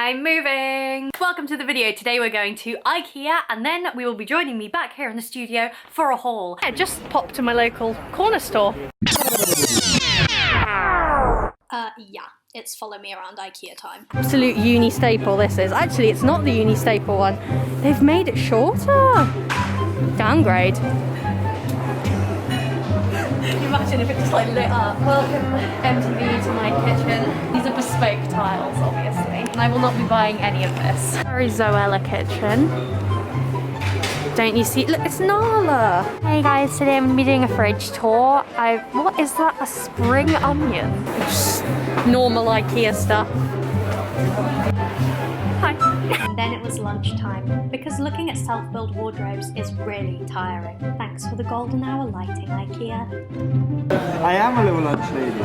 I'm moving! Welcome to the video. Today we're going to Ikea and then we will be joining me back here in the studio for a haul. I just popped to my local corner store. Yeah, it's follow me around Ikea time. Absolute uni staple this is. Actually, it's not the uni staple one. They've made it shorter. Downgrade. Can you imagine if it just like lit up? Welcome MTV to my kitchen. These are bespoke tiles, obviously. And I will not be buying any of this. Very Zoella kitchen. Don't you see? Look, it's Nala. Hey guys, today I'm going to be doing a fridge tour. What is that? A spring onion? Just normal Ikea stuff. Hi. And then it was lunchtime, because looking at self-built wardrobes is really tiring. Thanks for the golden hour lighting, Ikea. I am a little lunch lady.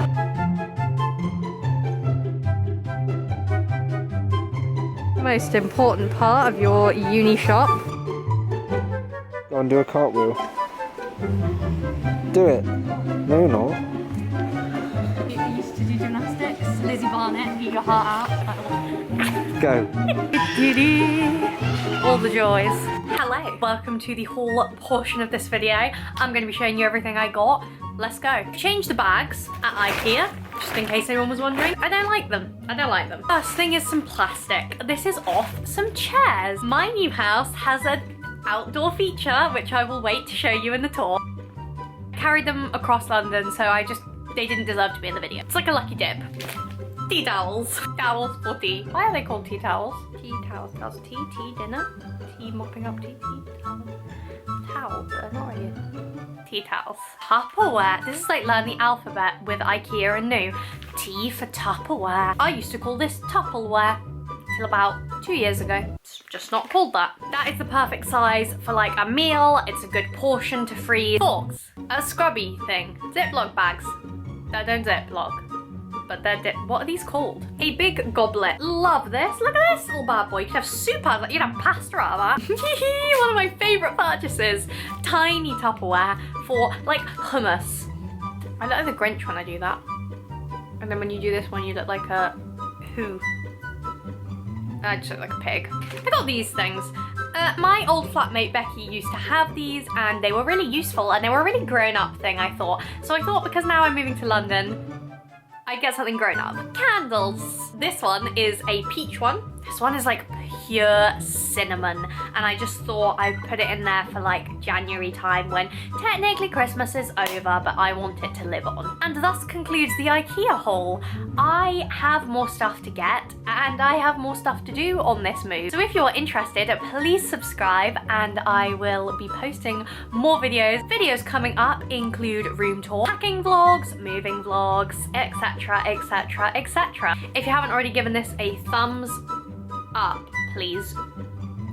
Most important part of your uni shop. Go and do a cartwheel. Do it. No, you're not. You used to do gymnastics. Lizzie Barnett, eat your heart out. Go. All the joys. Hello. Welcome to the haul portion of this video. I'm going to be showing you everything I got. Let's go. Change the bags at Ikea, just in case anyone was wondering. I don't like them. I don't like them. First thing is some plastic. This is off some chairs. My new house has an outdoor feature, which I will wait to show you in the tour. I carried them across London, so they didn't deserve to be in the video. It's like a lucky dip. Tea towels. Towels for tea. Why are they called tea towels? Tea towels. Towels. Tea dinner. Tea mopping up tea towels. Towels. They're not really tea towels. Tupperware. This is like learn the alphabet with Ikea and new. T for Tupperware. I used to call this Tupperware till about 2 years ago. It's just not called that. That is the perfect size for like a meal. It's a good portion to freeze. Forks. A scrubby thing. Ziploc bags. That don't ziploc. But what are these called? A big goblet. Love this. Look at this little bad boy. You could have soup out of that. You'd have pasta out of that. One of my favourite purchases. Tiny Tupperware for like hummus. I look like the Grinch when I do that. And then when you do this one, you look like a who? I just look like a pig. I got these things. My old flatmate Becky used to have these and they were really useful and they were a really grown-up thing, I thought. So I thought because now I'm moving to London, I'd get something grown up. Candles. This one is a peach one. This one is like pure cinnamon. And I just thought I'd put it in there for like January time when technically Christmas is over, but I want it to live on. And thus concludes the Ikea haul. I have more stuff to get and I have more stuff to do on this move. So if you're interested, please subscribe and I will be posting more videos. Videos coming up include room tour, packing vlogs, moving vlogs, etc, etc, etc. If you haven't already given this a thumbs up, please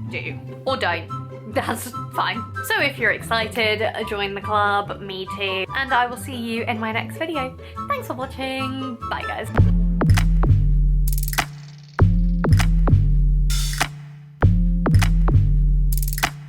do. Or don't. That's fine. So if you're excited, join the club, me too. And I will see you in my next video. Thanks for watching. Bye guys.